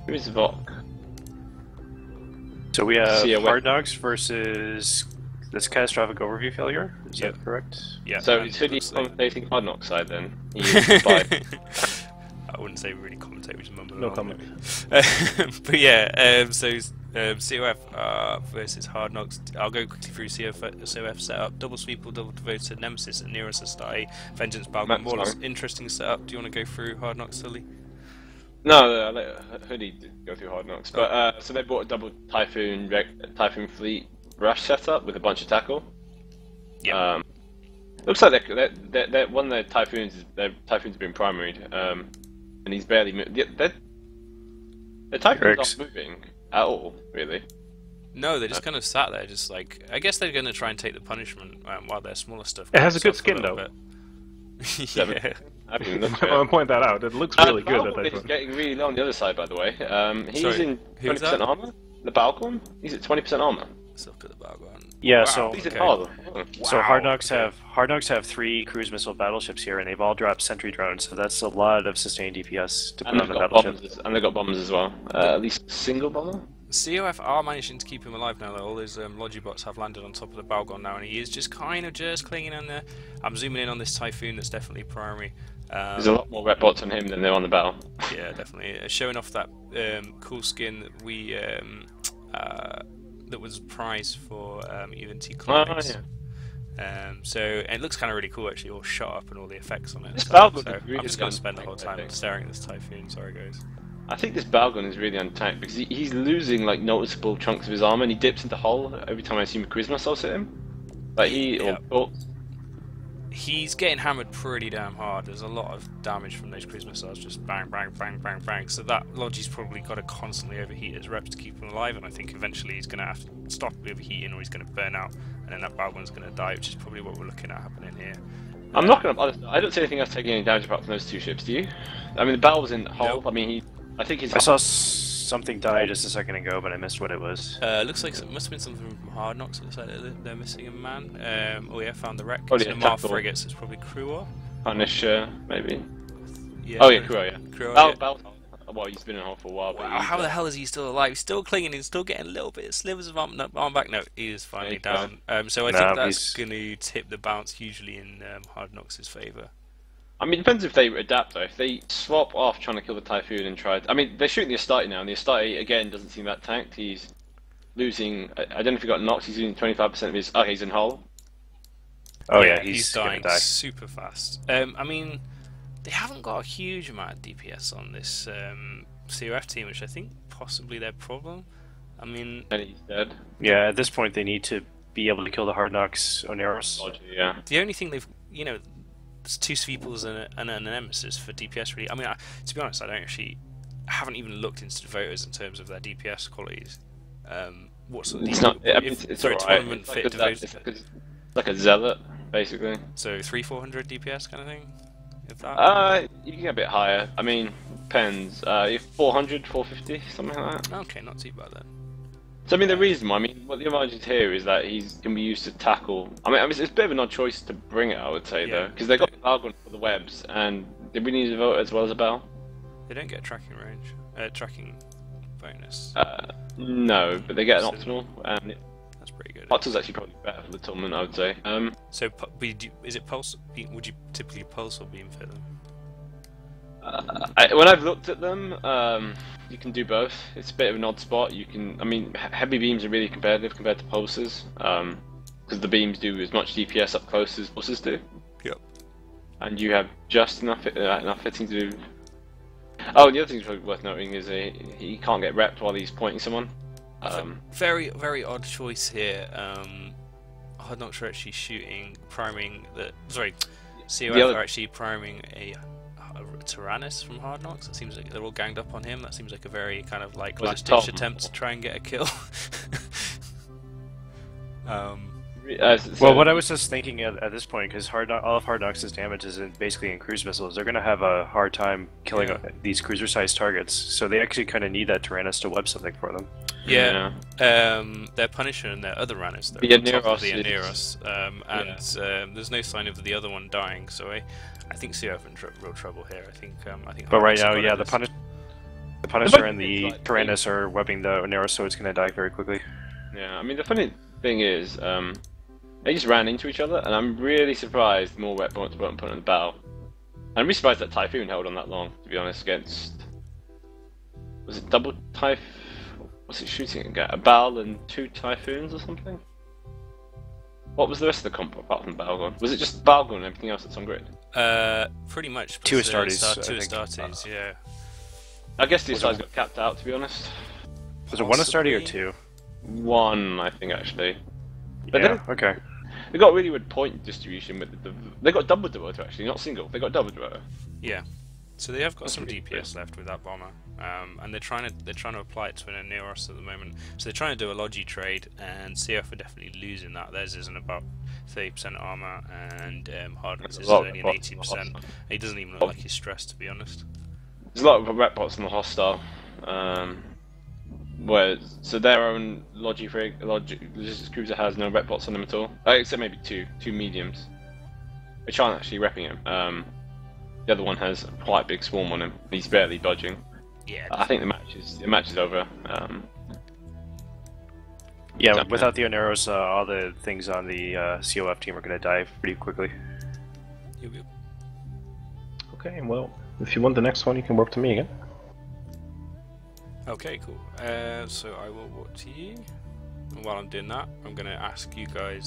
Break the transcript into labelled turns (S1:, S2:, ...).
S1: Who is Vok?
S2: So we have
S1: COF.
S2: Hard Knocks versus this catastrophic overview failure. Is that correct?
S3: Yeah.
S1: So is Hoodie commentating Hard Knock side then? He
S3: I
S1: is by...
S3: wouldn't say really commentate, we just mumble
S2: No
S3: along,
S2: comment.
S3: maybe. But yeah, so COF versus Hard Knocks. I'll go quickly through COF setup. Double Sweeple, double devoted, Nemesis, and Nearest Astai, Vengeance, Balgon, Warless. Interesting setup. Do you want to go through Hard Knocks, Sully?
S1: No, I'll let Hoodie go through Hard Knocks. But so they bought a double Typhoon Fleet rush setup with a bunch of tackle.
S3: Yeah.
S1: Looks like they're one of their Typhoons have been primaried, and he's barely moved. The Typhoon's not moving at all, really.
S3: No, they just kind of sat there, just like, I guess they're going to try and take the punishment while their smaller stuff.
S2: It has a good skin though.
S3: Yeah.
S1: I mean,
S2: I want to point that out. It looks really good.
S1: Balgon is getting really low on the other side, by the way. He's
S3: Sorry,
S1: in 20% armor. The Balgon, he's at 20% armor.
S3: Let's look at the Balgon.
S2: Yeah,
S3: Wow,
S2: so
S1: He's in
S3: okay.
S1: hull.
S2: so Hard Knocks have 3 cruise missile battleships here, and they've all dropped sentry drones. So that's a lot of sustained DPS to put on the battleship.
S1: And they've got bombers as well. At least a single bomber.
S3: COF are managing to keep him alive now, though. All those Logibots have landed on top of the Balgon now, and he is just kind of clinging in there. I'm zooming in on this Typhoon that's definitely primary.
S1: There's a lot more red bots on him than there are on the battle.
S3: Yeah, definitely. Showing off that cool skin that we that was prized for UNT clients. So it looks kind of really cool actually, all shot up and all the effects on it.
S1: This
S3: So
S1: Balgon is
S3: I'm
S1: really
S3: just going to spend the whole
S1: untanked, I
S3: time
S1: think.
S3: staring at this Typhoon. Sorry, guys.
S1: I think this Balgon is really untanked because he's losing like noticeable chunks of his armor, and he dips into hull every time I see a charisma assault hit him. Like
S3: He's getting hammered pretty damn hard. There's a lot of damage from those cruise missiles, just bang, bang, bang, bang, bang. So that Logi's probably got to constantly overheat his reps to keep him alive, and I think eventually he's going to have to stop overheating or he's going to burn out, and then that Balgon's going to die, which is probably what we're looking at happening here.
S1: I'm not gonna. I don't see anything else taking any damage apart from those 2 ships. Do you? I mean, the battle was in hull.
S3: Nope.
S1: I mean, I think he's.
S2: I saw something die just a second ago, but I missed what it was.
S3: Looks like it must have been something from Hard Knocks. It looks like they're missing a man. Oh yeah, found the wreck.
S1: Oh,
S3: It's
S1: yeah,
S3: a Mar
S1: tackle.
S3: frigates. It's probably Crewer.
S1: Punisher, maybe.
S3: Yeah,
S1: Oh yeah, Crew, yeah.
S3: Crewer,
S1: Bal-
S3: yeah.
S1: Bal- well, he's been in hull for a while. But
S3: Wow, how the hell is he still alive? He's still clinging, he's still getting a little bit of slivers of arm back. No, he is finally
S1: he's
S3: down. So I
S2: No,
S3: think that's
S2: he's-
S3: going to tip the bounce hugely in Hard Knocks' favour.
S1: I mean, it depends if they adapt though. If they swap off trying to kill the Typhoon and try. I mean, they're shooting the Astarte now, and the Astarte again doesn't seem that tanked. He's losing. I don't know if he got knocked. He's losing 25% of his. Oh, he's in hull.
S2: Oh yeah, he's
S3: dying
S2: gonna die.
S3: super fast. I mean, they haven't got a huge amount of DPS on this COF team, which I think possibly their problem. I mean,
S1: And he's dead.
S2: Yeah, at this point they need to be able to kill the Hard Knocks Oneros.
S1: Yeah.
S3: the only thing they've, there's 2 Sweeples and a Nemesis for DPS really. I mean, to be honest, I haven't even looked into the voters in terms of their DPS qualities. What sort of
S1: It's not. I mean,
S3: if
S1: it's
S3: they're a
S1: alright.
S3: tournament
S1: It's
S3: fit
S1: like
S3: devoted.
S1: it's like a zealot, basically.
S3: So 300-400 DPS kind of thing? If that?
S1: You can get a bit higher. I mean, depends. If 400, 450, something like that.
S3: Okay, not too bad then.
S1: So I mean, the reason why, what the advantage here is that he's can be used to tackle. I mean, it's a bit of an odd choice to bring it, I would say, though, because they got the Balgon for the webs, and they really need a vote as well as a Bell.
S3: They don't get tracking range, tracking bonus.
S1: No, but they get an optional, and
S3: That's pretty good.
S1: Optional's actually probably better for the tournament, I would say.
S3: So, is it pulse? Would you typically pulse or beam fit them?
S1: When I've looked at them, you can do both. It's a bit of an odd spot. You can, I mean, heavy beams are really competitive compared to pulses, because the beams do as much DPS up close as pulses do.
S3: Yep.
S1: And you have just enough hitting to do. Oh, and the other thing that's probably worth noting is he can't get repped while he's pointing someone.
S3: Very, very odd choice here. I'm not sure actually priming the. Sorry, COF are actually priming a Tyrannus from Hard Knocks. It seems like they're all ganged up on him. That seems like a very kind of like last-ditch attempt to try and get a kill.
S2: Well, what I was just thinking at this point, because all of Hard Knocks' damage is basically in cruise missiles, they're going to have a hard time killing these cruiser-sized targets, so they actually kind of need that Tyrannus to web something for them.
S3: Yeah. Their Punisher and their other runners, they're on top of the Aneros, and there's no sign of the other one dying, so I think COF in real trouble here. I think.
S2: But right now, yeah, the The Punisher and the Tyrannus are webbing the Oneros, so it's going to die very quickly.
S1: Yeah, I mean, the funny thing is, they just ran into each other, and I'm really surprised more wet points weren't put on the battle. I'm really surprised that Typhoon held on that long, to be honest, against... Was it double Typhoon? What's it shooting again? A Bal and 2 Typhoons or something? What was the rest of the comp apart from Balgon? Was it just Balgon and everything else that's on grid?
S3: Pretty much.
S2: 2 Astartes.
S3: 2 Astartes, yeah.
S1: I guess the Astartes got capped out, to be honest.
S2: Was it 1 Astarte or 2?
S1: 1, I think, actually. But
S2: yeah, okay.
S1: They got really good point distribution with they got double devoter actually, not single. They got double devoter.
S3: Yeah. So they have got some DPS left with that bomber, and they're trying to apply it to an Oneros at the moment. So they're trying to do a Logi trade, and COF are definitely losing that. Theirs isn't about 30% armor, and Hardnox is only an 80%. He doesn't even look like he's stressed, to be honest.
S1: There's a lot of rep bots in the hostile. So their own logistics cruiser has no rep bots on them at all, except maybe two mediums, which aren't actually repping him. The other one has quite a big swarm on him. He's barely budging. Yeah. I think the match is over.
S2: Yeah, without the Oneros, all the things on the COF team are going to die pretty quickly.
S4: Okay, well, if you want the next one, you can warp to me again.
S3: Okay, cool. So I will warp to you. And while I'm doing that, I'm going to ask you guys